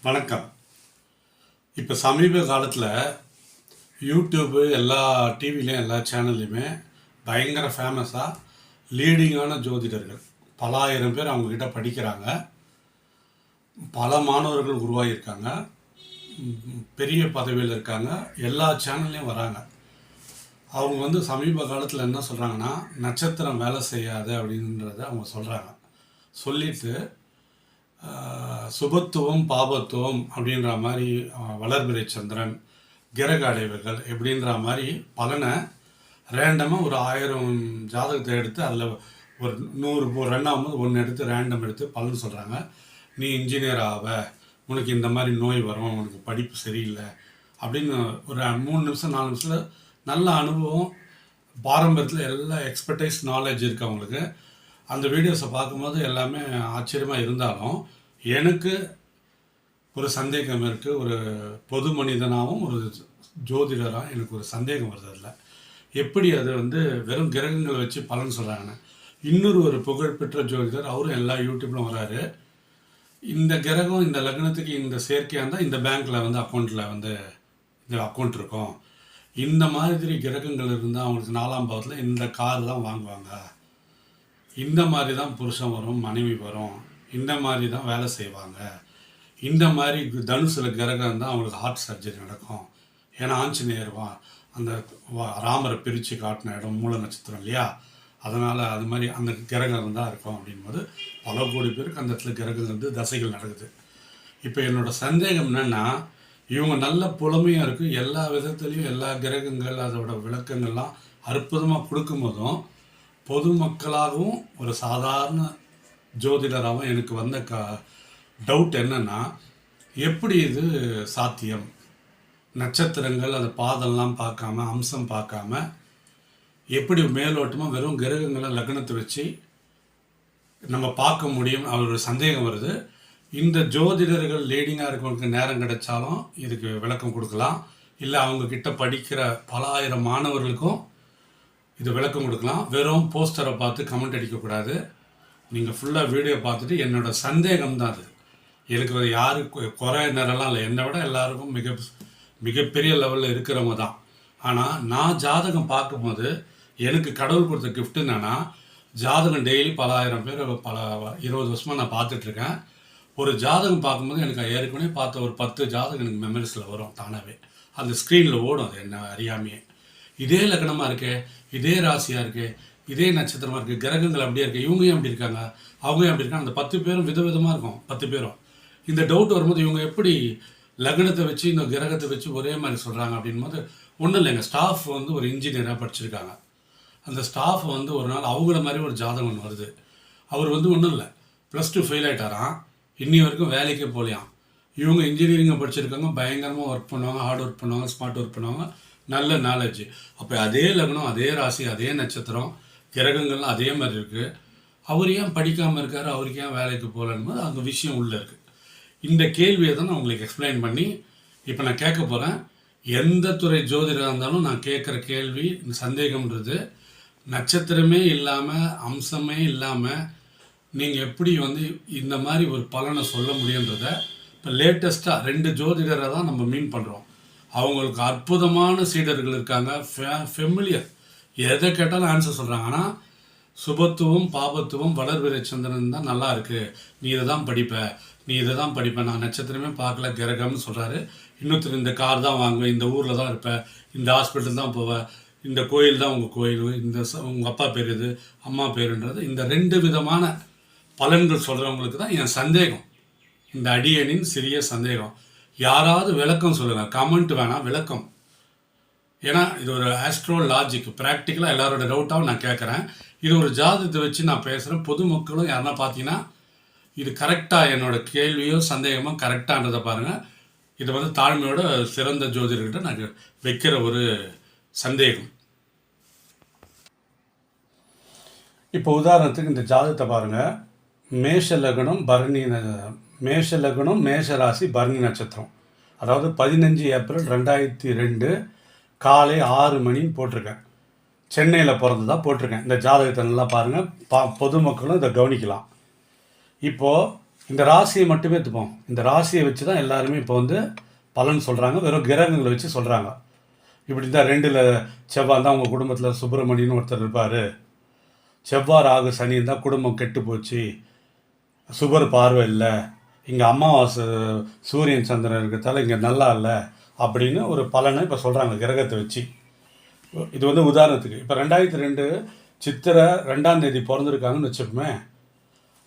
வணக்கம். இப்போ சமீப காலத்தில் யூடியூப்பு எல்லா டிவிலையும் எல்லா சேனல்லையுமே பயங்கர ஃபேமஸாக லீடிங்கான ஜோதிடர்கள் பல ஆயிரம் பேர் அவங்கக்கிட்ட படிக்கிறாங்க. பல மாணவர்கள் உருவாகியிருக்காங்க. பெரிய பதவியில் இருக்காங்க. எல்லா சேனல்லையும் வராங்க. அவங்க சமீப காலத்தில் என்ன சொல்கிறாங்கன்னா, நட்சத்திரம் வேலை செய்யாது அப்படின்றத அவங்க சொல்கிறாங்க. சொல்லிட்டு சுபத்துவம் பாபத்துவம் அப்படின்ற மாதிரி வளர்பிறை சந்திரன் கிரக அடைவுகள் எப்படின்ற மாதிரி பலனை ரேண்டமாக ஒரு 1000 ஜாதகத்தை எடுத்து அதில் ஒரு 100 ரெண்டாவது ஒன்று எடுத்து ரேண்டம் எடுத்து பலன் சொல்கிறாங்க. நீ இன்ஜினியர் ஆவ, உனக்கு இந்த மாதிரி நோய் வரும், உனக்கு படிப்பு சரியில்லை அப்படின்னு ஒரு 3 நிமிஷம் 4 நிமிஷத்தில் நல்ல அனுபவம், பாரம்பரியத்தில் எல்லா எக்ஸ்பர்டைஸ் நாலேஜ் இருக்குது அவங்களுக்கு. அந்த வீடியோஸை பார்க்கும்போது எல்லாமே ஆச்சரியமாக இருந்தாலும் எனக்கு ஒரு சந்தேகம் இருக்குது. ஒரு பொது மனிதனாகவும் ஒரு ஜோதிடராக எனக்கு ஒரு சந்தேகம் வருது. அதில் எப்படி அது வெறும் கிரகங்களை வச்சு பலன் சொல்கிறாங்கன்னு. ஒரு புகழ்பெற்ற ஜோதிடர், அவரும் எல்லா யூடியூப்லும் வராரு. இந்த கிரகம் இந்த லக்னத்துக்கு இந்த செயற்கையாக இருந்தால் இந்த பேங்க்கில் அக்கௌண்ட்டில் இந்த அக்கௌண்ட் இருக்கும், இந்த மாதிரி கிரகங்கள் இருந்தால் அவங்களுக்கு 4ஆம் பாவத்தில் இந்த கார் தான் வாங்குவாங்க, இந்த மாதிரி தான் புருஷன் வரும், மனைவி வரும், இந்த மாதிரி தான் வேலை செய்வாங்க, இந்த மாதிரி தனுசில் கிரகம் தான் அவங்களுக்கு ஹார்ட் சர்ஜரி நடக்கும். ஏன்னா ஆஞ்சநேயர் அந்த ராமரை பிரித்து காட்டின இடம் மூல நட்சத்திரம் இல்லையா, அதனால் அது மாதிரி அந்த கிரகம் தான் இருக்கும் அப்படின்போது பல கோடி பேருக்கு அந்த இடத்துல கிரகம் தசைகள் நடக்குது. இப்போ என்னோடய சந்தேகம் என்னென்னா, இவங்க நல்ல புலமையாக இருக்குது, எல்லா விதத்துலேயும் எல்லா கிரகங்கள் அதோட விளக்கங்கள்லாம் அற்புதமாக கொடுக்கும்போதும் பொதுமக்களாகவும் ஒரு சாதாரண ஜோதிடராகவும் எனக்கு வந்த டவுட் என்னென்னா, எப்படி இது சாத்தியம்? நட்சத்திரங்கள் அந்த பாதம்லாம் பார்க்காம, அம்சம் பார்க்காம, எப்படி மேலோட்டமாக வெறும் கிரகங்களை லக்னத்தை வச்சு நம்ம பார்க்க முடியும்? அவரோட சந்தேகம் வருது. இந்த ஜோதிடர்கள் லீடிங்காக இருக்கவங்களுக்கு நேரம் கிடைச்சாலும் இதுக்கு விளக்கம் கொடுக்கலாம். இல்லை அவங்கக்கிட்ட படிக்கிற பல ஆயிரம் மாணவர்களுக்கும் இது விளக்கம் கொடுக்கலாம். வெறும் போஸ்டரை பார்த்து கமெண்ட் அடிக்கக்கூடாது. நீங்கள் ஃபுல்லாக வீடியோ பார்த்துட்டு என்னோடய சந்தேகம் தான் அது. எனக்கு யாருக்கு குறை நேரம்லாம் இல்லை, என்னை விட எல்லாருக்கும் மிகப்பெரிய லெவலில் இருக்கிறவங்க தான். ஆனால் நான் ஜாதகம் பார்க்கும்போது எனக்கு கடவுள் கொடுத்த கிஃப்ட் என்னென்னா, ஜாதகம் டெய்லி பல ஆயிரம் பேர் பல 20 வருஷமாக நான் பார்த்துட்ருக்கேன். ஒரு ஜாதகம் பார்க்கும்போது எனக்கு ஏற்கனவே பார்த்த ஒரு 10 ஜாதகம் எனக்கு மெமரிஸில் வரும் தானாகவே. அந்த ஸ்க்ரீனில் ஓடும், அது என்ன அறியாமையே. இதே லக்னமாக இருக்கே, இதே ராசியாக இருக்குது, இதே நட்சத்திரமாக இருக்குது, கிரகங்கள் அப்படியே இருக்குது, இவங்க ஏன் அப்படி இருக்காங்க, அவங்க ஏன் அப்படி இருக்காங்க, அந்த 10 பேரும் விதவிதமாக இருக்கும். 10 பேரும் இந்த டவுட் வரும்போது இவங்க எப்படி லக்னத்தை வச்சு இந்த கிரகத்தை வச்சு ஒரே மாதிரி சொல்கிறாங்க அப்படின்போது ஒன்றும் இல்லைங்க. ஸ்டாஃப் ஒரு இன்ஜினியராக படிச்சிருக்காங்க. அந்த ஸ்டாஃப் ஒரு நாள் அவங்கள மாதிரி ஒரு ஜாதகம் ஒன்று வருது. அவர் ஒன்றும் இல்லை, +2 ஃபெயில் ஆகிட்டாராம், இன்னி வரைக்கும் வேலைக்கே போகலையாம். இவங்க இன்ஜினியரிங்கை படிச்சிருக்காங்க, பயங்கரமாக ஒர்க் பண்ணுவாங்க, ஹார்ட் ஒர்க் பண்ணுவாங்க, ஸ்மார்ட் ஒர்க் பண்ணுவாங்க, நல்ல நாலேஜ். அப்போ அதே லக்னம், அதே ராசி, அதே நட்சத்திரம், கிரகங்கள்லாம் அதே மாதிரி இருக்குது. அவர் ஏன் படிக்காமல் இருக்கார், அவருக்கு ஏன் வேலைக்கு போகலன்னு போது அந்த விஷயம் உள்ளே இருக்குது. இந்த கேள்வியை தான் நான் உங்களுக்கு எக்ஸ்பிளைன் பண்ணி இப்போ நான் கேட்க போகிறேன். எந்த துறை ஜோதிடராக இருந்தாலும் நான் கேட்குற கேள்வி, சந்தேகம்ன்றது நட்சத்திரமே இல்லாமல், அம்சமே இல்லாமல் நீங்கள் எப்படி இந்த மாதிரி ஒரு பலனை சொல்ல முடியுன்றத இப்போ லேட்டஸ்ட்டாக 2 ஜோதிடரை தான் நம்ம மீன் பண்ணுறோம். அவங்களுக்கு அற்புதமான சீடர்கள் இருக்காங்க, ஃபெமிலியர், எதை கேட்டாலும் ஆன்சர் சொல்கிறாங்க. ஆனால் சுபத்துவம் பாபத்துவம் வளர்பிறை சந்திரன் தான் நல்லா இருக்குது, நீ இதை தான் படிப்ப, நீ இதை தான் படிப்ப, நான் நட்சத்திரமே பார்க்கல கிரகம்னு சொல்கிறாரு. இன்னொருத்தர் இந்த கார் தான் வாங்குவேன், இந்த ஊரில் தான் இருப்பேன், இந்த ஹாஸ்பிட்டல் தான் போவேன், இந்த கோயில் தான் உங்கள் கோயில், இந்த உங்கள் அப்பா பேர் இது, அம்மா பேருன்றது. இந்த 2 விதமான பலன்கள் சொல்கிறவங்களுக்கு தான் என் சந்தேகம், இந்த அடியனின் சிறிய சந்தேகம். யாராவது விளக்கம் சொல்லுங்கள், கமெண்ட் வேணாம், விளக்கம். ஏன்னா இது ஒரு ஆஸ்ட்ரோ லாஜிக், ப்ராக்டிக்கலாக எல்லாரோட டவுட்டாகவும் நான் கேட்குறேன். இது ஒரு ஜாதகத்தை வச்சு நான் பேசுகிறேன். பொதுமக்களும் யாருன்னா பார்த்தீங்கன்னா இது கரெக்டாக, என்னோட கேள்வியோ சந்தேகமோ கரெக்டான்றதை பாருங்கள். இது தாழ்மையோட சிறந்த ஜோதிடர்கிட்ட நான் வைக்கிற ஒரு சந்தேகம். இப்போ உதாரணத்துக்கு இந்த ஜாதகத்தை பாருங்கள். மேஷ லக்னம் மேஷ ராசி பரணி நட்சத்திரம், அதாவது 15 ஏப்ரல் 2002 காலை 6 மணின்னு போட்டிருக்கேன். சென்னையில் பிறந்ததாக போட்டிருக்கேன். இந்த ஜாதகத்தை நல்லா பாருங்கள், பொதுமக்களும் இதை கவனிக்கலாம். இப்போது இந்த ராசியை மட்டுமே எடுத்துப்போம். இந்த ராசியை வச்சு தான் எல்லாருமே இப்போ வந்து பலன் சொல்கிறாங்க. வெறும் கிரகங்களை வச்சு சொல்கிறாங்க. இப்படி தான் 2ல் செவ்வாய் தான் உங்கள் குடும்பத்தில் சுப்பிரமணியன்னு ஒருத்தர் இருப்பார், செவ்வாய் ராகு சனி இருந்தால் குடும்பம் கெட்டு போச்சு, சுபர் பார்வை இல்லை, இங்கே அமாவாசை சூரியன் சந்திரன் இருக்கிறதால இங்கே நல்லா இல்லை அப்படின்னு ஒரு பலனை இப்போ சொல்கிறாங்க கிரகத்தை வச்சு. இது வந்து உதாரணத்துக்கு இப்போ 2002 சித்திரை 2ஆம் தேதி பிறந்திருக்காங்கன்னு வச்சுப்போமே.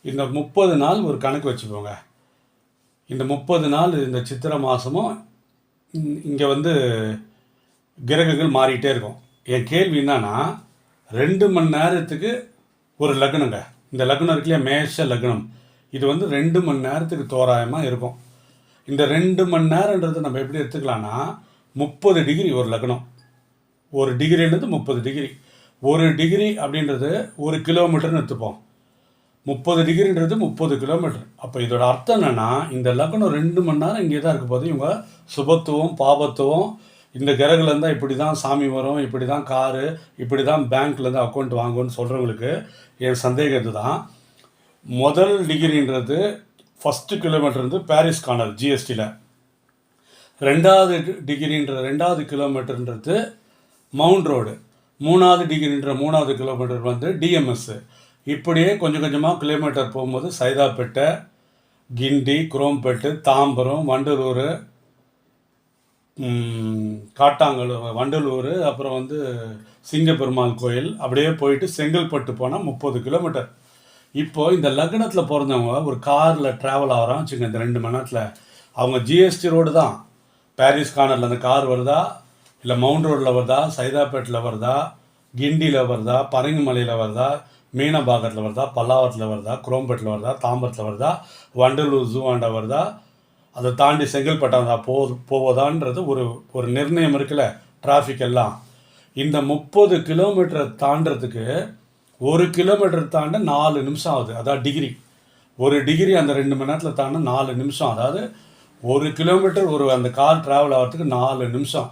இந்த 30 நாள் ஒரு கணக்கு வச்சுப்போங்க. இந்த 30 நாள் இந்த சித்திரை மாதமும் இங்கே வந்து கிரகங்கள் மாறிக்கிட்டே இருக்கும். என் கேள்வி என்னன்னா, 2 மணி நேரத்துக்கு ஒரு லக்னங்க. இந்த லக்னம் இருக்குல்லையா, மேஷ லக்னம், இது வந்து 2 மணி நேரத்துக்கு தோராயமாக இருக்கும். இந்த 2 மணி நேரன்றது நம்ம எப்படி எடுத்துக்கலாம்னா, 30 டிகிரி ஒரு லக்னம். ஒரு டிகிரின்றது 30 டிகிரி. ஒரு டிகிரி அப்படின்றது 1 கிலோமீட்டர்னு எடுத்துப்போம். 30 டிகிரின்றது 30 கிலோமீட்டர். அப்போ இதோட அர்த்தம் என்னென்னா, இந்த லக்னம் 2 மணி நேரம் இங்கே தான் இருக்க போது இவங்க சுபத்துவம் பாபத்துவம், இந்த கிரகில் இருந்தால் இப்படி தான் சாமி வரும், இப்படி தான் காரு, இப்படி தான் பேங்க்லேருந்து அக்கௌண்ட் வாங்குன்னு சொல்கிறவங்களுக்கு என் சந்தேகம் இது தான். முதல் டிகிரின்றது ஃபஸ்ட்டு கிலோமீட்டர் பாரிஸ் கார்னர் ஜிஎஸ்டியில், 2வது டிகிரின்ற 2வது கிலோமீட்டர்ன்றது மவுண்ட் ரோடு, 3வது டிகிரின்ற 3வது கிலோமீட்டர் வந்து டிஎம்எஸ். இப்படியே கொஞ்சம் கொஞ்சமாக கிலோமீட்டர் போகும்போது சைதாப்பேட்டை, கிண்டி, குரோம்பேட்டு, தாம்பரம், வண்டலூர், வண்டலூர், அப்புறம் வந்து சிங்கப்பெருமாள் கோயில், அப்படியே போயிட்டு செங்கல்பட்டு போனால் 30 கிலோமீட்டர். இப்போது இந்த லக்னத்தில் பிறந்தவங்க ஒரு காரில் ட்ராவல் ஆகிறான் வச்சுங்க, இந்த 2 மணி நேரத்தில் அவங்க ஜிஎஸ்டி ரோடு தான், பாரிஸ் கார்னரில் அந்த கார் வருதா, இல்லை மவுண்ட் ரோடில் வருதா, சைதாப்பேட்டில் வருதா, கிண்டியில் வருதா, பரங்கிமலையில் வருதா, மீனம்பாக்கத்தில் வருதா, பல்லாவரத்தில் வருதா, குரோம்பேட்டில் வருதா, தாம்பரத்தில் வருதா, வண்டலூர் ஜூவாண்டா வருதா, அதை தாண்டி செங்கல்பட்டை வந்தால் போவதான்றது ஒரு நிர்ணயம் இருக்குல்ல, டிராஃபிக் எல்லாம். இந்த 30 கிலோமீட்டரை தாண்டறதுக்கு 1 கிலோமீட்டர் தாண்ட 4 நிமிஷம் ஆகுது. அதாவது டிகிரி, ஒரு டிகிரி அந்த 2 மணி நேரத்தில் தாண்ட 4 நிமிஷம். அதாவது 1 கிலோமீட்டர் அந்த கார் ட்ராவல் ஆகிறதுக்கு 4 நிமிஷம்.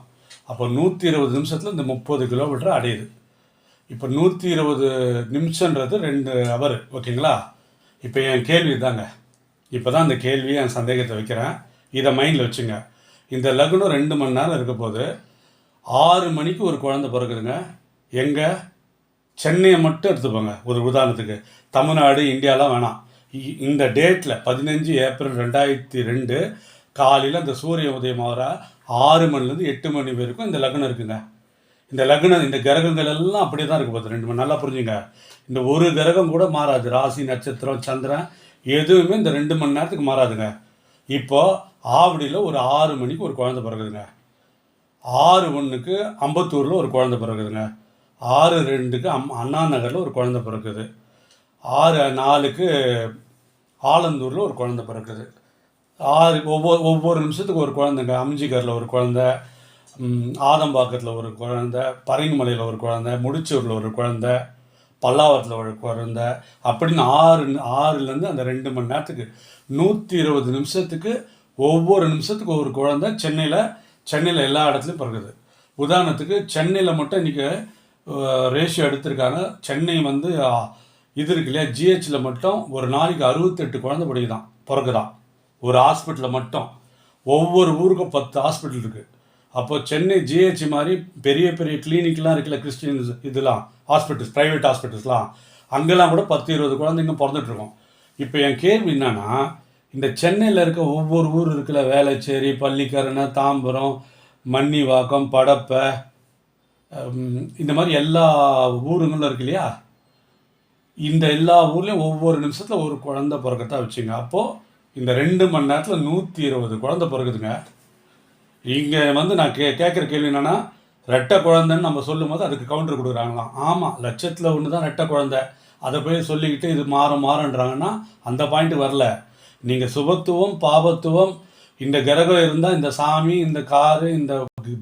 அப்போ 120 நிமிஷத்தில் இந்த 30 கிலோமீட்டர் அடையுது. இப்போ 120 நிமிஷன்றது 2 ஹவர், ஓகேங்களா? இப்போ என் கேள்வி தாங்க, இப்போ தான் இந்த கேள்வியை என் சந்தேகத்தை வைக்கிறேன், இதை மைண்டில் வச்சுங்க. இந்த லக்னம் 2 மணி நேரம் இருக்க போது 6 மணிக்கு ஒரு குழந்தை பிறகுதுங்க. எங்கே? சென்னையை மட்டும் எடுத்துப்போங்க ஒரு உதாரணத்துக்கு. தமிழ்நாடு இந்தியாலாம் வேணாம். இந்த டேட்டில் 15 ஏப்ரல் 2002 காலையில் அந்த சூரிய உதயம் ஆகிற 6 மணிலேருந்து 8 மணி வரைக்கும் இந்த லக்னம் இருக்குங்க. இந்த லக்னம், இந்த கிரகங்கள் எல்லாம் அப்படியே தான் இருக்க போகுது 2 மணி. நல்லா புரிஞ்சுங்க, இந்த ஒரு கிரகம் கூட மாறாது. ராசி, நட்சத்திரம், சந்திரன் எதுவுமே இந்த 2 மணி நேரத்துக்கு மாறாதுங்க. இப்போது ஆவடியில் ஒரு 6 மணிக்கு ஒரு குழந்தை பிறகுதுங்க, 6:01 அம்பத்தூரில் ஒரு குழந்தை பிறகுதுங்க, 6:02 அண்ணா நகரில் ஒரு குழந்தை பிறக்குது, 6:04 ஆலந்தூரில் ஒரு குழந்தை பிறக்குது, ஒவ்வொரு நிமிஷத்துக்கு ஒரு குழந்தைங்க. அம்ஜிகரில் ஒரு குழந்தை, ஆதம்பாக்கத்தில் ஒரு குழந்தை, பரங்கிமலையில் ஒரு குழந்தை, முடிச்சூரில் ஒரு குழந்தை, பல்லாவரத்தில் ஒரு குழந்தை, அப்படின்னு 6லேருந்து அந்த 2 மணி நேரத்துக்கு 120 நிமிஷத்துக்கு ஒவ்வொரு நிமிஷத்துக்கு ஒரு குழந்தை சென்னையில் எல்லா இடத்துலையும் பிறகுது. உதாரணத்துக்கு சென்னையில் மட்டும் இன்றைக்கி ரேஷியோ எடுத்திருக்காங்க. சென்னை வந்து இது இருக்கு இல்லையா, ஜிஹெச்சில் மட்டும் ஒரு நாளைக்கு 68 குழந்தை பிறகுதான் ஒரு ஹாஸ்பிட்டலில் மட்டும். ஒவ்வொரு ஊருக்கும் 10 ஹாஸ்பிட்டல் இருக்குது. அப்போ சென்னை ஜிஹெச் மாதிரி பெரிய பெரிய கிளினிக்லாம் இருக்குல்ல, கிறிஸ்டின்ஸ் இதெல்லாம் ஹாஸ்பிட்டல்ஸ், ப்ரைவேட் ஹாஸ்பிட்டல்ஸ்லாம், அங்கெல்லாம் கூட 10-20 குழந்தைங்க பிறந்துட்டுருக்கோம். இப்போ என் கேள்வி என்னன்னா, இந்த சென்னையில் இருக்க ஒவ்வொரு ஊர் இருக்குல்ல, வேளச்சேரி, பள்ளிக்கரணை, தாம்பரம், மன்னிவாக்கம், படப்பை, இந்த மாதிரி எல்லா ஊருங்களும் இருக்கு இல்லையா, இந்த எல்லா ஊர்லேயும் ஒவ்வொரு நிமிஷத்தில் ஒரு குழந்தை பிறக்கத்தா வச்சுங்க. அப்போது இந்த 2 மணி நேரத்தில் 120 குழந்தை பிறகுதுங்க. இங்கே வந்து நான் கேட்குற கேள்வி என்னென்னா, ரெட்டை குழந்தைன்னு நம்ம சொல்லும் போது அதுக்கு கவுண்டர் கொடுக்குறாங்களாம். ஆமாம், லட்சத்தில் ஒன்று தான் ரெட்டை குழந்தை, அதை போய் சொல்லிக்கிட்டு இது மாறன்றாங்கன்னா அந்த பாயிண்ட் வரல. நீங்கள் சுபத்துவம் பாபத்துவம், இந்த கிரகம் இருந்தால் இந்த சாமி, இந்த காரு, இந்த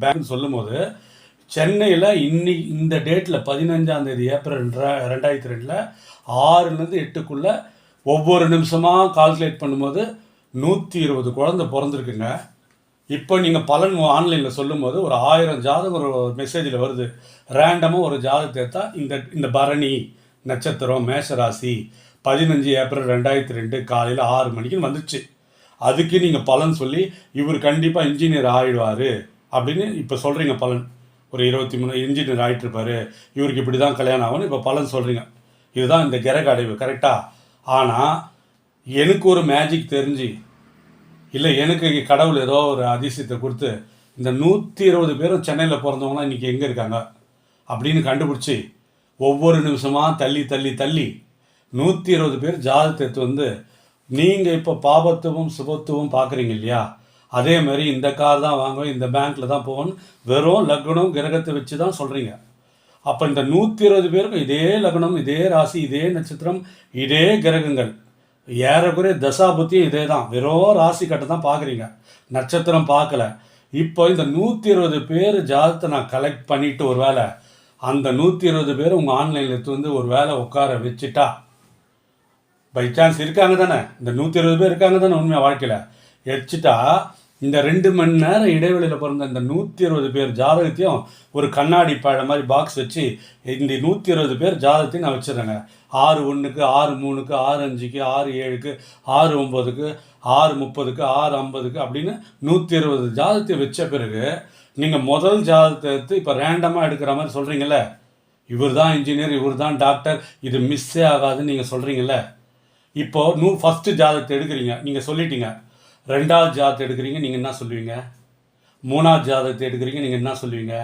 பேங்க்னு சொல்லும் போது சென்னையில் இந்த டேட்டில் 15ஆம் தேதி ஏப்ரல் 2002 6லேருந்து 8க்குள்ளே ஒவ்வொரு நிமிஷமாக கால்குலேட் பண்ணும்போது 120 குழந்தை பிறந்திருக்குங்க. இப்போ நீங்கள் பலன் ஆன்லைனில் சொல்லும்போது ஒரு 1000 ஜாதகம் ஒரு மெசேஜில் வருது. ரேண்டமாக ஒரு ஜாதகத்தை எடுத்தால் இந்த பரணி நட்சத்திரம், மேஷராசி, 15 ஏப்ரல் 2002 காலையில் 6 மணிக்கு வந்துச்சு. அதுக்கு நீங்கள் பலன் சொல்லி இவர் கண்டிப்பாக இன்ஜினியர் ஆகிடுவார் அப்படின்னு இப்போ சொல்கிறீங்க பலன். ஒரு 23 இன்ஜினியர் ஆகிட்டுருப்பார், இவருக்கு இப்படி தான் கல்யாணம் ஆகும்னு இப்போ பலன் சொல்கிறீங்க. இதுதான் இந்த கிரக அடைவு, கரெக்டாக? ஆனால் எனக்கு ஒரு மேஜிக் தெரிஞ்சு, இல்லை எனக்கு கடவுள் ஏதோ ஒரு அதிசயத்தை கொடுத்து இந்த 120 பேரும் சென்னையில் பிறந்தவங்களாம் இன்றைக்கி எங்கே இருக்காங்க அப்படின்னு கண்டுபிடிச்சி ஒவ்வொரு நிமிஷமாக தள்ளி தள்ளி தள்ளி 120 பேர் ஜாதகத்தை எடுத்து வந்து நீங்கள் இப்போ பாபத்துவம் சுபத்துவம் பார்க்குறீங்க இல்லையா, அதே மாதிரி இந்த கார் தான் வாங்குவோம், இந்த பேங்க்கில் தான் போகணும், வெறும் லக்னம் கிரகத்தை வச்சு தான் சொல்கிறீங்க. அப்போ இந்த 120 பேருக்கும் இதே லக்னம், இதே ராசி, இதே நட்சத்திரம், இதே கிரகங்கள், ஏறக்குறைய தசாபுத்தியும் இதே தான், வெறும் ராசி கட்டை தான் பார்க்குறீங்க, நட்சத்திரம் பார்க்கல. இப்போ இந்த 120 பேர் ஜாதகத்தை நான் கலெக்ட் பண்ணிவிட்டு ஒரு வேளை அந்த 120 பேர் உங்கள் ஆன்லைனில் எடுத்து வந்து ஒரு வேலை உட்கார வச்சுட்டா, பை சான்ஸ் இருக்காங்க தானே, இந்த 120 பேர் இருக்காங்க தானே உண்மையாக வாழ்க்கையில், வச்சுட்டா இந்த 2 மணி நேரம் இடைவெளியில் பிறந்த இந்த 120 பேர் ஜாதகத்தையும் ஒரு கண்ணாடி பழ மாதிரி பாக்ஸ் வச்சு இந்த 120 பேர் ஜாதகத்தையும் நான் வச்சுருந்தேங்க. 6-1க்கு, 6-3க்கு, 6-5க்கு, 6-7க்கு, 6-9க்கு, 6-30க்கு, 6-50க்கு அப்படின்னு 120 ஜாதகத்தை வச்ச பிறகு நீங்கள் முதல் ஜாதகத்தை எடுத்து இப்போ ரேண்டமாக எடுக்கிற மாதிரி சொல்கிறீங்கள, இவர் தான் இன்ஜினியர், இவர் தான் டாக்டர், இது மிஸ்ஸே ஆகாதுன்னு நீங்கள் சொல்கிறீங்கள. இப்போது ஃபஸ்ட்டு ஜாதகத்தை எடுக்கிறீங்க, நீங்கள் சொல்லிட்டீங்க. 2வது ஜாதகத்தை எடுக்கிறீங்க, நீங்கள் என்ன சொல்லுவீங்க? 3வது ஜாதகத்தை எடுக்கிறீங்க, நீங்கள் என்ன சொல்லுவீங்க?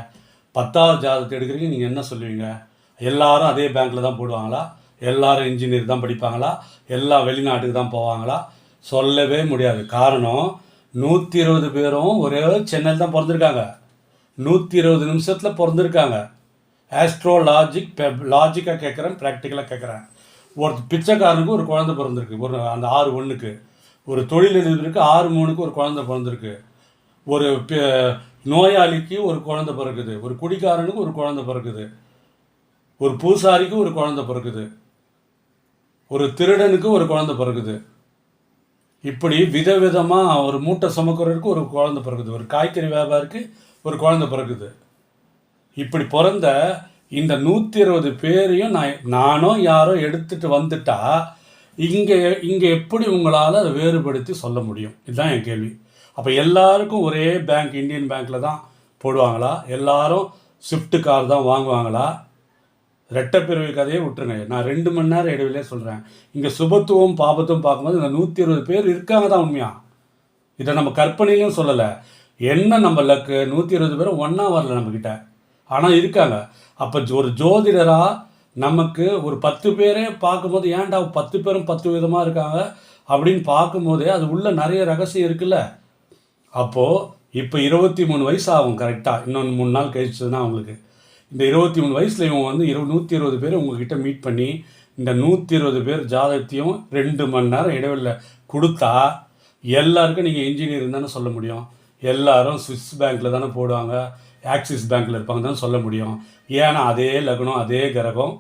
10வது ஜாதகத்தை எடுக்கிறீங்க, நீங்கள் என்ன சொல்லுவீங்க? எல்லாரும் அதே பேங்க்கில் தான் போடுவாங்களா? எல்லாரும் இன்ஜினியர் தான் படிப்பாங்களா? எல்லாம் வெளிநாட்டுக்கு தான் போவாங்களா? சொல்லவே முடியாது. காரணம் 120 பேரும் ஒரே சென்னையில் தான் பிறந்திருக்காங்க, 120 நிமிஷத்தில் பிறந்திருக்காங்க. ஆஸ்ட்ரோ லாஜிக்காக கேட்குறேன், ப்ராக்டிக்கலாக கேட்குறேன். ஒரு பிச்சைக்காரனுக்கு ஒரு குழந்தை பிறந்திருக்கு, ஒரு அந்த 6-1க்கு. ஒரு தொழிலதிபருக்கு 6-3க்கு ஒரு குழந்தை பிறந்திருக்கு. ஒரு நோயாளிக்கு ஒரு குழந்தை பிறக்குது, ஒரு குடிக்காரனுக்கு ஒரு குழந்தை பிறக்குது, ஒரு பூசாரிக்கு ஒரு குழந்தை பிறக்குது, ஒரு திருடனுக்கு ஒரு குழந்தை பிறக்குது. இப்படி விதவிதமாக ஒரு மூட்டை சுமக்கிறதுக்கு ஒரு குழந்தை பிறக்குது, ஒரு காய்கறி வியாபாரிக்கு ஒரு குழந்தை பிறக்குது. இப்படி பிறந்த இந்த 120 பேரையும் நானோ யாரோ எடுத்துகிட்டு வந்துட்டா இங்கே எப்படி உங்களால் அதை வேறுபடுத்தி சொல்ல முடியும்? இதுதான் என் கேள்வி. அப்போ எல்லாருக்கும் ஒரே பேங்க், இந்தியன் பேங்க்கில் தான் போடுவாங்களா? எல்லாரும் ஸ்விஃப்ட் கார் தான் வாங்குவாங்களா? ரெட்டைப்பிரிவு கதையே விட்டுருங்க. நான் 2 மணி நேரம் இடைவெளியே சொல்கிறேன். இங்கே சுபத்துவம் பாபத்துவம் பார்க்கும்போது இந்த 120 பேர் இருக்காங்க தான் உண்மையா. இதை நம்ம கற்பனையிலையும் சொல்லலை. என்ன நம்ம லக்கு, 120 பேரும் ஒன்றா வரல நம்மக்கிட்ட, ஆனால் இருக்காங்க. அப்போ ஒரு ஜோதிடராக நமக்கு ஒரு 10 பேரே பார்க்கும்போது, ஏன்டா 10 பேரும் 10 விதமாக இருக்காங்க அப்படின்னு பார்க்கும்போதே அது உள்ள நிறைய ரகசியம் இருக்குல்ல. அப்போது இப்போ 23 வயசு ஆகும் கரெக்டாக, இன்னொன்று 3 நாள் கழிச்சதுன்னா அவங்களுக்கு. இந்த 23 வயசில் இவங்க வந்து 120 பேர் உங்ககிட்ட மீட் பண்ணி இந்த 120 பேர் ஜாதகத்தையும் 2 மணி நேரம் இடைவெளியில் கொடுத்தா எல்லாருக்கும் நீங்கள் இன்ஜினியர் தானே சொல்ல முடியும். எல்லாரும் ஸ்விஸ் பேங்க்கில் தானே போடுவாங்க, ஆக்சிஸ் பேங்க்கில் இருப்பாங்க தானே சொல்ல முடியும். ஏன்னா அதே லக்னம், அதே கிரகம்,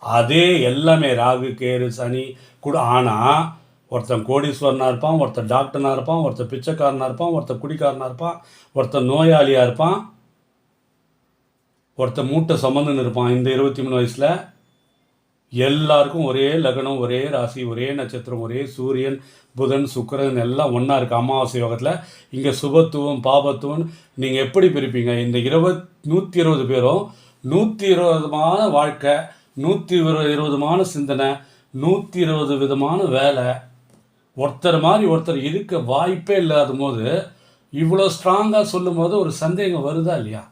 அதே எல்லாமே ராகு கேது சனி கூட. ஆனால் ஒருத்தன் கோடீஸ்வரனாக இருப்பான், ஒருத்தன் டாக்டர்னாக இருப்பான், ஒருத்தன் பிச்சைக்காரனாக இருப்பான், ஒருத்தன் குடிக்காரனாக இருப்பான், ஒருத்தன் நோயாளியாக இருப்பான், ஒருத்தன் மூட்டை சம்மந்தன்னு இருப்பான். இந்த 23 வயசில் எல்லாருக்கும் ஒரே லக்னம், ஒரே ராசி, ஒரே நட்சத்திரம், ஒரே சூரியன் புதன் சுக்கிரன் எல்லாம் ஒன்றா இருக்குது அமாவாசை யோகத்தில். இங்கே சுபத்துவம் பாபத்துவம் நீங்கள் எப்படி பிரிப்பீங்க? இந்த 120 பேரும் 120 வாழ்க்கை, 120 சிந்தனை, 120 விதமான வேலை, ஒருத்தர் மாதிரி ஒருத்தர் இருக்க வாய்ப்பே இல்லாத போது இவ்வளோ ஸ்ட்ராங்காக சொல்லும் போது ஒரு சந்தேகம் வருதா இல்லையா?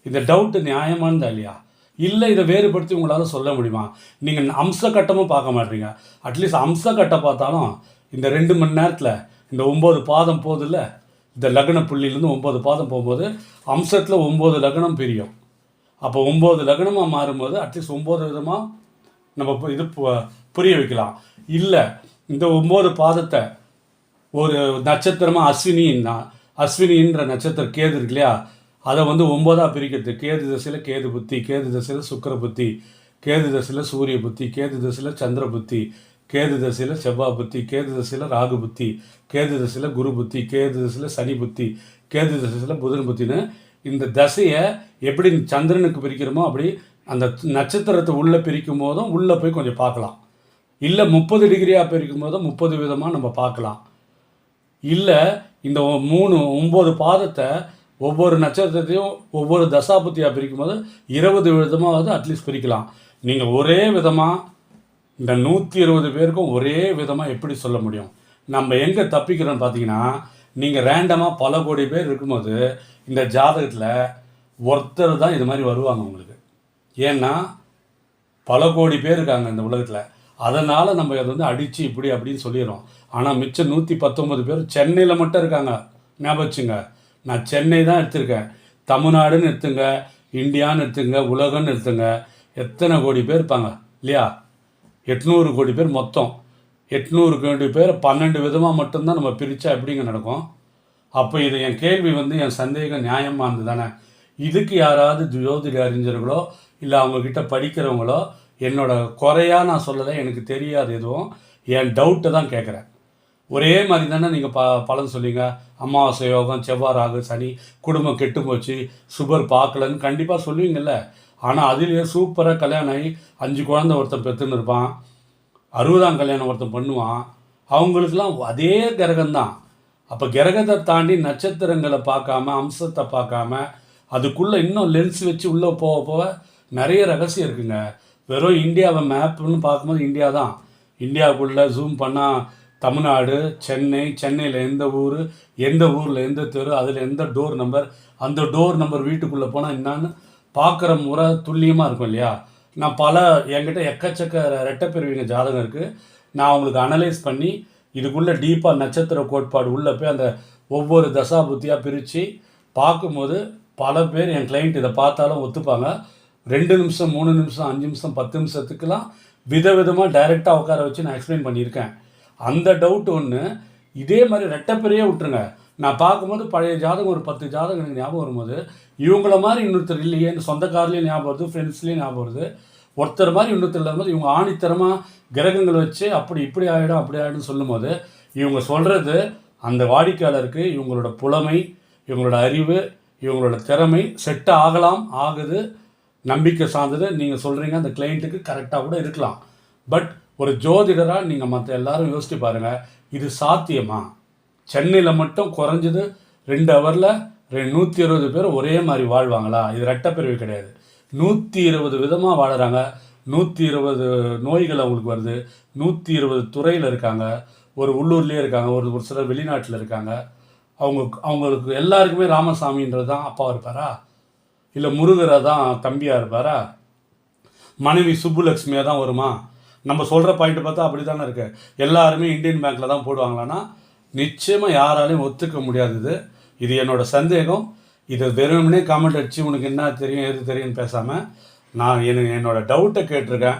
இந்த டவுட்டு நியாயமானதா இல்லையா? இல்லை இதை வேறுபடுத்தி உங்களால் சொல்ல முடியுமா? நீங்கள் அம்ச கட்டமும் பார்க்க மாட்டீங்க. அட்லீஸ்ட் அம்ச கட்டை பார்த்தாலும் இந்த 2 மணி நேரத்தில் இந்த 9 பாதம் போதில்ல, இந்த லக்ன புள்ளியிலேருந்து 9 பாதம் போகும்போது அம்சத்தில் 9 லக்னம் பிரியும். அப்போ 9 லக்னமாக மாறும்போது அட்லீஸ்ட் 9 விதமாக நம்ம இது புரிய வைக்கலாம். இல்லை இந்த 9 பாதத்தை ஒரு நட்சத்திரமாக அஸ்வினின்ற நட்சத்திரம் கேது இருக்கு இல்லையா, அதை வந்து 9ஆக பிரிக்கிறது. கேது தசையில் கேது புத்தி, கேது தசையில் சுக்கிர புத்தி, கேது தசையில் சூரிய புத்தி, கேது தசையில் சந்திர புத்தி, கேது தசையில் செவ்வாய் புத்தி, கேது தசையில் ராகு புத்தி, கேது தசையில் குரு புத்தி, கேது தசையில் சனி புத்தி, கேது தசையில் புதன் புத்தின்னு இந்த தசையை எப்படி சந்திரனுக்கு பிரிக்கிறோமோ அப்படி அந்த நட்சத்திரத்தை உள்ளே பிரிக்கும் போதும் உள்ளே போய் கொஞ்சம் பார்க்கலாம். இல்லை 30 டிகிரியாக பிரிக்கும் போது 30 விதமாக நம்ம பார்க்கலாம். இல்லை இந்த 9 பாதத்தை ஒவ்வொரு நட்சத்திரத்தையும் ஒவ்வொரு தசாபுத்தியாக பிரிக்கும் போது 20 விதமாவது அட்லீஸ்ட் பிரிக்கலாம். நீங்கள் ஒரே விதமாக இந்த 120 பேருக்கும் ஒரே விதமாக எப்படி சொல்ல முடியும்? நம்ம எங்கே தப்பிக்கிறோன்னு பார்த்தீங்கன்னா, நீங்கள் ரேண்டமாக பல கோடி பேர் இருக்கும்போது இந்த ஜாதகத்தில் ஒருத்தர் தான் இது மாதிரி வருவாங்க உங்களுக்கு. ஏன்னா பல கோடி பேர் இருக்காங்க இந்த உலகத்தில். அதனால் நம்ம அதை வந்து அடித்து இப்படி அப்படின்னு சொல்லிடுறோம். ஆனால் மிச்சம் 119 பேர் சென்னையில் மட்டும் இருக்காங்க. ஞாபகம் வச்சுங்க, நான் சென்னை தான் எடுத்திருக்கேன். தமிழ்நாடுன்னு எடுத்துங்க, இந்தியான்னு எடுத்துங்க, உலகம்னு எடுத்துங்க, எத்தனை கோடி பேர் இருப்பாங்க இல்லையா? 800 கோடி பேர் மொத்தம். 800 கோடி பேர் 12 விதமாக மட்டும்தான் நம்ம பிரித்தா எப்படிங்க நடக்கும்? அப்போ இது என் கேள்வி வந்து என் சந்தேகம் நியாயமானது தானே. இதுக்கு யாராவது ஜோதிட அறிஞர்களோ இல்லை அவங்கக்கிட்ட படிக்கிறவங்களோ என்னோட குறையாக நான் சொல்லலை, எனக்கு தெரியாது எதுவும், என் டவுட்டை தான் கேட்குறேன். ஒரே மாதிரி தானே நீங்கள் பலன் சொல்லிங்க. அமாவாசை யோகம், செவ்வாய் ராகு, சனி, குடும்பம் கெட்டு போச்சு, சுபர் பார்க்கலன்னு கண்டிப்பாக சொல்லுவீங்கள்ல. ஆனால் அதுலேயே சூப்பராக கல்யாணம் ஆகி 5 குழந்தை ஒருத்தன் பெற்றுன்னு இருப்பான், 60ஆம் கல்யாணம் ஒருத்தன் பண்ணுவான். அவங்களுக்கெல்லாம் அதே கிரகம்தான். அப்போ கிரகத்தை தாண்டி நட்சத்திரங்களை பார்க்காம, அம்சத்தை பார்க்காம, அதுக்குள்ளே இன்னும் லென்ஸ் வச்சு உள்ளே போக போக நிறைய ரகசியம் இருக்குங்க. வெறும் இந்தியாவை மேப்புன்னு பார்க்கும்போது இந்தியா தான். இந்தியாவுக்குள்ளே ஜூம் பண்ணால் தமிழ்நாடு, சென்னை, சென்னையில் எந்த ஊர், எந்த ஊரில் எந்த தெரு, அதில் எந்த டோர் நம்பர், அந்த டோர் நம்பர் வீட்டுக்குள்ளே போனால் என்னான்னு பார்க்குற முறை துல்லியமாக இருக்கும் இல்லையா? நான் என்கிட்ட எக்கச்சக்க ரெட்டைப்பிரிவிங்க ஜாதகம் இருக்குது. நான் அவங்களுக்கு அனலைஸ் பண்ணி இதுக்குள்ளே டீப்பாக நட்சத்திர கோட்பாடு உள்ளே போய் அந்த ஒவ்வொரு தசாபுத்தியாக பிரித்து பார்க்கும்போது பல பேர் என் கிளைண்ட் இதை பார்த்தாலும் ஒத்துப்பாங்க. 2 நிமிஷம், 3 நிமிஷம், 5 நிமிஷம், 10 நிமிஷத்துக்கெலாம் விதவிதமாக டைரெக்டாக உட்கார வச்சு நான் எக்ஸ்பிளைன் பண்ணியிருக்கேன். அந்த டவுட் ஒன்று. இதே மாதிரி ரெட்டைப்பிரியே விட்டுருங்க. நான் பார்க்கும்போது பழைய ஜாதகம் ஒரு 10 ஜாதகம் எனக்கு ஞாபகம் வரும்போது இவங்கள மாதிரி இன்னொருத்தர் இல்லையே, சொந்தக்காரலேயும் ஞாபகம் வருது, ஃப்ரெண்ட்ஸ்லேயும் ஞாபகம் வருது. ஒருத்தர் மாதிரி இன்னொருத்தர் இல்லாமல் இவங்க ஆணித்தரமாக கிரகங்கள் வச்சு அப்படி இப்படி ஆகிடும் அப்படி ஆகிடும் சொல்லும்போது இவங்க சொல்கிறது அந்த வாடிக்கையாளருக்கு இவங்களோட புலமை, இவங்களோட அறிவு, இவங்களோட திறமை செட் ஆகலாம், ஆகுது, நம்பிக்கை சார்ந்தது. நீங்கள் சொல்கிறீங்க அந்த கிளைண்ட்டுக்கு கரெக்டாக கூட இருக்கலாம். பட் ஒரு ஜோதிடராக நீங்கள் மற்ற எல்லாரும் யோசித்து பாருங்கள், இது சாத்தியமா? சென்னையில் மட்டும் குறைஞ்சது 2 ஹவரில் 120 பேர் ஒரே மாதிரி வாழ்வாங்களா? இது ரெட்டைப்பிரிவு கிடையாது. 120 விதமாக வாழறாங்க. 120 நோய்கள் அவங்களுக்கு வருது. 120 துறையில் இருக்காங்க. ஒரு உள்ளூர்லேயே இருக்காங்க, ஒரு சிலர் வெளிநாட்டில் இருக்காங்க. அவங்களுக்கு எல்லாருக்குமே ராமசாமின்றது தான் அப்பா இருப்பாரா? இல்லை முருகரை தான் தம்பியாக இருப்பாரா? மனைவி சுப்புலக்ஷ்மியாக தான் வருமா? நம்ம சொல்கிற பாயிண்ட் பார்த்தா அப்படி தானே இருக்கு. எல்லாருமே இந்தியன் பேங்க்கில் தான் போடுவாங்களான்னா நிச்சயமாக யாராலையும் ஒத்துக்க முடியாதது. இது என்னோடய சந்தேகம். இதை வெறுமனே காமெண்ட் அடித்து உனக்கு என்ன தெரியும் எது தெரியும்னு பேசாமல் நான் என்னோடய டவுட்டை கேட்டிருக்கேன்.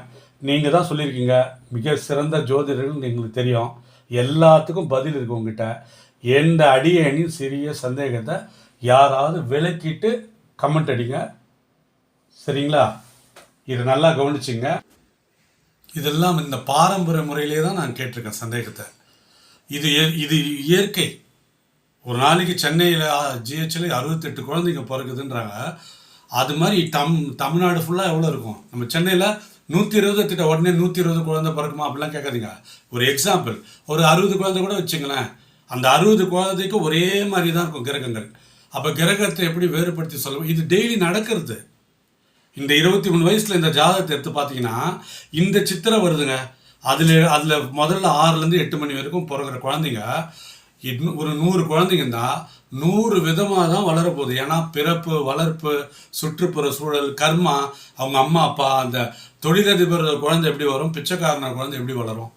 நீங்கள் தான் சொல்லியிருக்கீங்க மிக சிறந்த ஜோதிடர்கள் எங்களுக்கு தெரியும், எல்லாத்துக்கும் பதில் இருக்குது உங்ககிட்ட. எந்த அடியணின் சிறிய சந்தேகத்தை யாராவது விளக்கிட்டு கமெண்ட் அடிங்க, சரிங்களா? இது நல்லா கவனிச்சிங்க. இதெல்லாம் இந்த பாரம்பரிய முறையிலே தான் நான் கேட்டிருக்கேன் சந்தேகத்தை. இது இயற்கை. ஒரு நாளைக்கு சென்னையில் ஜிஹெச்சில் 68 குழந்தைங்க பிறகுதுன்றாங்க. அது மாதிரி தமிழ்நாடு ஃபுல்லாக எவ்வளோ இருக்கும்? நம்ம சென்னையில் 120 திட்ட உடனே 120 குழந்தை பிறக்குமா அப்படிலாம் கேட்காதீங்க. ஒரு எக்ஸாம்பிள், ஒரு 60 குழந்தை கூட வச்சுங்களேன். அந்த 60 குழந்தைக்கு ஒரே மாதிரி தான் இருக்கும் கிரகங்கள். அப்போ கிரகத்தை எப்படி வேறுபடுத்தி சொல்லுவோம்? இது டெய்லி நடக்கிறது. இந்த 23 வயசில் இந்த ஜாதகத்தை எடுத்து பார்த்தீங்கன்னா இந்த சித்திரை வருதுங்க. அதில் முதல்ல 6லேருந்து 8 மணி வரைக்கும் பிறகுற குழந்தைங்க ஒரு 100 குழந்தைங்க தான் 100 விதமாக தான் வளரப்போகுது. ஏன்னா பிறப்பு, வளர்ப்பு, சுற்றுப்புற சூழல், கர்மா, அவங்க அம்மா அப்பா, அந்த தொழிலதிபர் குழந்தை எப்படி வரும், பிச்சைக்காரன குழந்தை எப்படி வளரும்?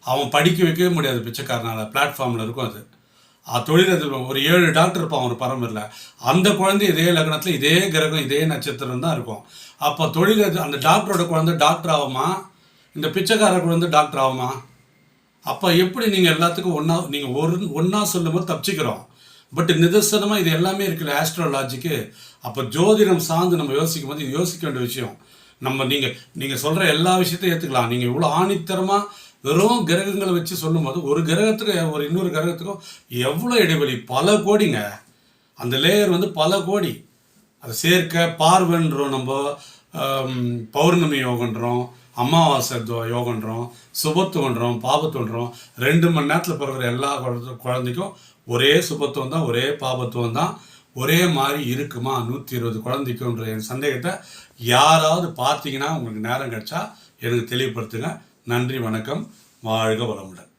அவன் படிக்க வைக்கவே முடியாது பிச்சைக்காரனால், பிளாட்ஃபார்மில் இருக்கும் அது. தொழிலதிபர் ஒரு 7 டாக்டர் இருப்பான் ஒரு பரம்பரில். அந்த குழந்தை இதே லக்னத்தில் இதே கிரகம் இதே நட்சத்திரம் தான் இருக்கும். அப்போ அந்த டாக்டரோட குழந்தை டாக்டர் ஆகுமா? இந்த பிச்சைக்கார குழந்தை டாக்டர் ஆகுமா? அப்போ எப்படி நீங்கள் எல்லாத்துக்கும் ஒன்றா சொல்லும்போது தப்பிச்சுக்கிறோம். பட் நிதர்சனமாக இது எல்லாமே இருக்குல்ல ஆஸ்ட்ரோலாஜிக்கு. அப்போ ஜோதிடம் சார்ந்து நம்ம யோசிக்கும் போது இது யோசிக்க வேண்டிய விஷயம். நீங்கள் சொல்கிற எல்லா விஷயத்தையும் ஏற்றுக்கலாம். நீங்கள் இவ்வளோ ஆணித்தரமாக வெறும் கிரகங்களை வச்சு சொல்லும்போது ஒரு கிரகத்துக்கு ஒரு இன்னொரு கிரகத்துக்கும் எவ்வளோ இடைவெளி, பல கோடிங்க. அந்த லேயர் வந்து பல கோடி. அதை சேர்க்க பார்வைன்றோம், நம்ம பௌர்ணமி யோகன்றோம், அமாவாசை யோகன்றோம், சுபத்துவன்றோம், பாபத்துவன்றோம். 2 மணி நேரத்தில் பிறகுற எல்லா குழந்தைக்கும் ஒரே சுபத்துவம் தான், ஒரே பாபத்துவம் தான். ஒரே மாதிரி இருக்குமா 120 குழந்தைக்குன்ற என் சந்தேகத்தை யாராவது பார்த்தீங்கன்னா உங்களுக்கு நேரம் கிடைச்சா எனக்கு தெளிவுபடுத்துங்க. நன்றி, வணக்கம், வாழ்க வளமுடன்.